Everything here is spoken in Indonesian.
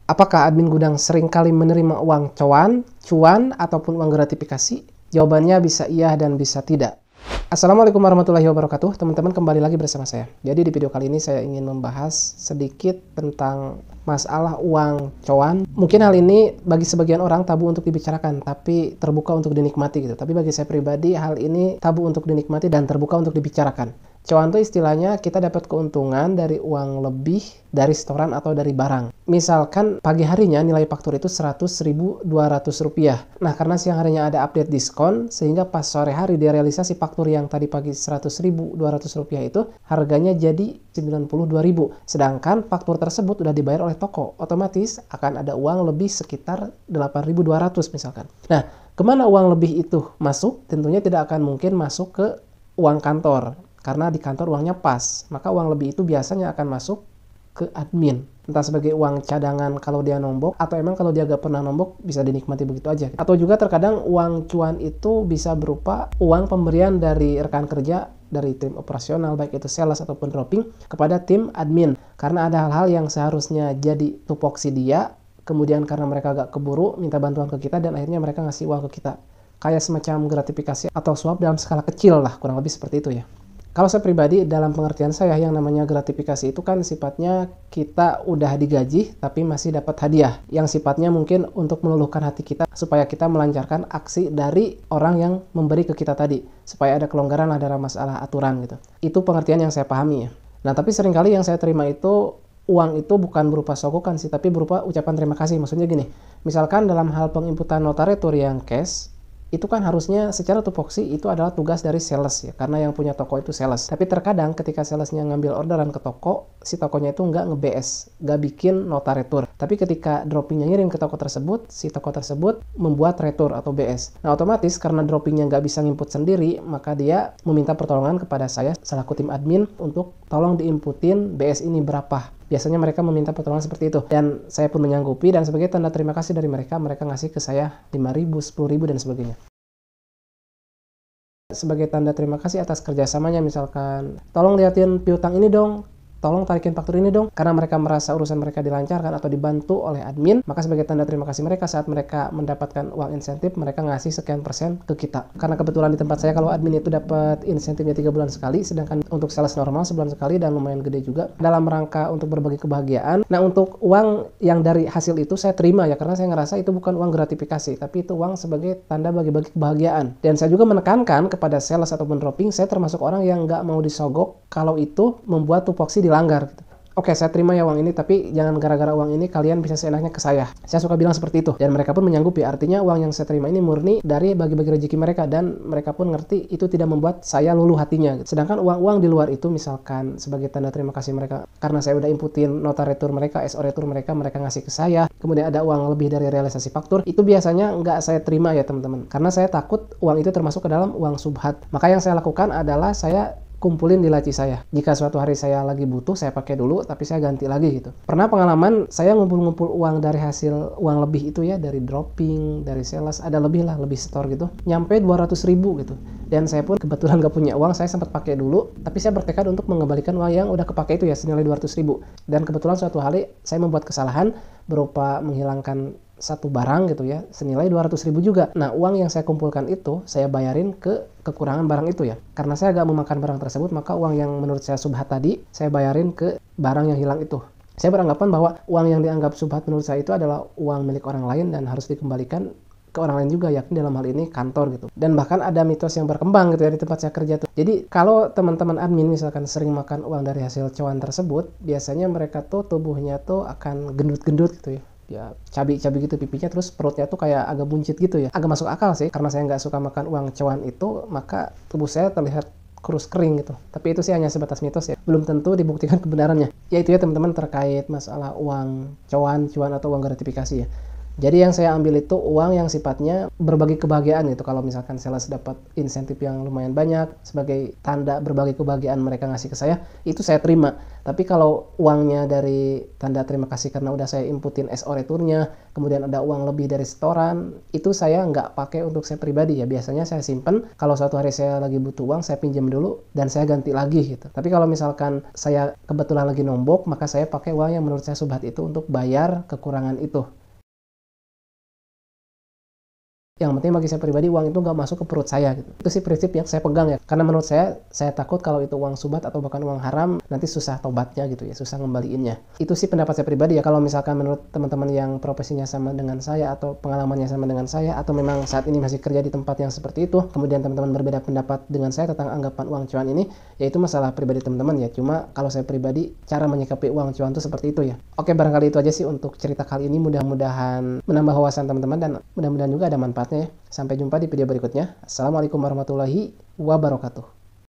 Apakah admin gudang seringkali menerima uang cuan, ataupun uang gratifikasi? Jawabannya bisa iya dan bisa tidak. Assalamualaikum warahmatullahi wabarakatuh. Teman-teman, kembali lagi bersama saya. Jadi di video kali ini saya ingin membahas sedikit tentang masalah uang cuan. Mungkin hal ini bagi sebagian orang tabu untuk dibicarakan, tapi terbuka untuk dinikmati gitu. Tapi bagi saya pribadi hal ini tabu untuk dinikmati dan terbuka untuk dibicarakan. Cuan itu istilahnya kita dapat keuntungan dari uang lebih dari setoran atau dari barang. Misalkan pagi harinya nilai faktur itu Rp100.200. Nah, karena siang harinya ada update diskon, sehingga pas sore hari dia realisasi faktur yang tadi pagi Rp100.200 itu harganya jadi Rp92.000. Sedangkan faktur tersebut sudah dibayar oleh toko. Otomatis akan ada uang lebih sekitar Rp8.200 misalkan. Nah, kemana uang lebih itu masuk? Tentunya tidak akan mungkin masuk ke uang kantor. Karena di kantor uangnya pas, maka uang lebih itu biasanya akan masuk ke admin. Entah sebagai uang cadangan kalau dia nombok, atau emang kalau dia gak pernah nombok bisa dinikmati begitu aja. Atau juga terkadang uang cuan itu bisa berupa uang pemberian dari rekan kerja, dari tim operasional, baik itu sales ataupun dropping, kepada tim admin. Karena ada hal-hal yang seharusnya jadi tupoksi dia, kemudian karena mereka gak keburu, minta bantuan ke kita, dan akhirnya mereka ngasih uang ke kita. Kayak semacam gratifikasi atau suap dalam skala kecil lah, kurang lebih seperti itu ya. Kalau saya pribadi, dalam pengertian saya yang namanya gratifikasi itu kan sifatnya kita udah digaji tapi masih dapat hadiah. Yang sifatnya mungkin untuk meluluhkan hati kita supaya kita melancarkan aksi dari orang yang memberi ke kita tadi. Supaya ada kelonggaran lah dalam masalah aturan gitu. Itu pengertian yang saya pahami ya. Nah, tapi seringkali yang saya terima itu uang itu bukan berupa sogokan sih, tapi berupa ucapan terima kasih. Maksudnya gini, misalkan dalam hal penginputan nota retur yang cash, itu kan harusnya secara tupoksi itu adalah tugas dari sales ya, karena yang punya toko itu sales. Tapi terkadang ketika salesnya ngambil orderan ke toko, si tokonya itu nggak nge-BS, nggak bikin nota retur. Tapi ketika droppingnya ngirim ke toko tersebut, si toko tersebut membuat retur atau BS. Nah, otomatis karena droppingnya nggak bisa nginput sendiri, maka dia meminta pertolongan kepada saya selaku tim admin untuk tolong diinputin BS ini berapa. Biasanya mereka meminta pertolongan seperti itu. Dan saya pun menyanggupi, dan sebagai tanda terima kasih dari mereka, mereka ngasih ke saya 5.000, 10.000, dan sebagainya. Sebagai tanda terima kasih atas kerjasamanya, misalkan, tolong liatin piutang ini dong, tolong tarikin faktur ini dong. Karena mereka merasa urusan mereka dilancarkan atau dibantu oleh admin, maka sebagai tanda terima kasih mereka saat mereka mendapatkan uang insentif, mereka ngasih sekian persen ke kita. Karena kebetulan di tempat saya kalau admin itu dapat insentifnya 3 bulan sekali, sedangkan untuk sales normal sebulan sekali dan lumayan gede juga, dalam rangka untuk berbagi kebahagiaan. Nah, untuk uang yang dari hasil itu saya terima ya, karena saya ngerasa itu bukan uang gratifikasi, tapi itu uang sebagai tanda bagi-bagi kebahagiaan. Dan saya juga menekankan kepada sales ataupun dropping, saya termasuk orang yang nggak mau disogok kalau itu membuat tupoksi dilanggar gitu. Oke, saya terima ya uang ini, tapi jangan gara-gara uang ini kalian bisa seenaknya ke saya. Saya suka bilang seperti itu, dan mereka pun menyanggupi. Artinya uang yang saya terima ini murni dari bagi-bagi rezeki mereka, dan mereka pun ngerti itu tidak membuat saya luluh hatinya gitu. Sedangkan uang-uang di luar itu, misalkan sebagai tanda terima kasih mereka karena saya udah inputin nota retur mereka, SO retur mereka, mereka ngasih ke saya, kemudian ada uang lebih dari realisasi faktur, itu biasanya nggak saya terima ya teman-teman, karena saya takut uang itu termasuk ke dalam uang subhat. Maka yang saya lakukan adalah saya kumpulin di laci saya. Jika suatu hari saya lagi butuh, saya pakai dulu, tapi saya ganti lagi gitu. Pernah pengalaman saya ngumpul-ngumpul uang dari hasil uang lebih itu ya, dari dropping, dari sales, ada lebih lah, lebih store gitu, nyampe 200.000 gitu. Dan saya pun kebetulan gak punya uang, saya sempat pakai dulu, tapi saya bertekad untuk mengembalikan uang yang udah kepake itu ya, senilai 200.000. Dan kebetulan suatu hari saya membuat kesalahan berupa menghilangkan satu barang gitu ya, senilai 200.000 juga. Nah, uang yang saya kumpulkan itu saya bayarin ke kekurangan barang itu ya. Karena saya gak memakan barang tersebut, maka uang yang menurut saya subhat tadi saya bayarin ke barang yang hilang itu. Saya beranggapan bahwa uang yang dianggap subhat menurut saya itu adalah uang milik orang lain dan harus dikembalikan ke orang lain juga, yakni dalam hal ini kantor gitu. Dan bahkan ada mitos yang berkembang gitu ya di tempat saya kerja tuh. Jadi kalau teman-teman admin misalkan sering makan uang dari hasil cuan tersebut, biasanya mereka tuh tubuhnya tuh akan gendut-gendut gitu ya. Ya cabi-cabi gitu pipinya, terus perutnya tuh kayak agak buncit gitu ya. Agak masuk akal sih, karena saya nggak suka makan uang cuan itu, maka tubuh saya terlihat kurus kering gitu. Tapi itu sih hanya sebatas mitos ya, belum tentu dibuktikan kebenarannya. Ya itu ya teman-teman terkait masalah uang cuan atau uang gratifikasi ya. Jadi yang saya ambil itu uang yang sifatnya berbagi kebahagiaan gitu. Kalau misalkan sales dapat insentif yang lumayan banyak sebagai tanda berbagi kebahagiaan mereka ngasih ke saya, itu saya terima. Tapi kalau uangnya dari tanda terima kasih karena udah saya inputin SO returnya, kemudian ada uang lebih dari setoran, itu saya nggak pakai untuk saya pribadi ya. Biasanya saya simpen, kalau suatu hari saya lagi butuh uang, saya pinjam dulu dan saya ganti lagi gitu. Tapi kalau misalkan saya kebetulan lagi nombok, maka saya pakai uang yang menurut saya subhat itu untuk bayar kekurangan itu. Yang penting bagi saya pribadi uang itu nggak masuk ke perut saya gitu. Itu sih prinsip yang saya pegang ya. Karena menurut saya takut kalau itu uang subhat atau bahkan uang haram, nanti susah tobatnya gitu ya, susah ngembaliinnya. Itu sih pendapat saya pribadi ya. Kalau misalkan menurut teman-teman yang profesinya sama dengan saya atau pengalamannya sama dengan saya atau memang saat ini masih kerja di tempat yang seperti itu, kemudian teman-teman berbeda pendapat dengan saya tentang anggapan uang cuan ini, ya itu masalah pribadi teman-teman ya. Cuma kalau saya pribadi, cara menyikapi uang cuan itu seperti itu ya. Oke, barangkali itu aja sih untuk cerita kali ini. Mudah-mudahan menambah wawasan teman-teman dan mudah-mudahan juga ada manfaat. Sampai jumpa di video berikutnya. Assalamualaikum warahmatullahi wabarakatuh.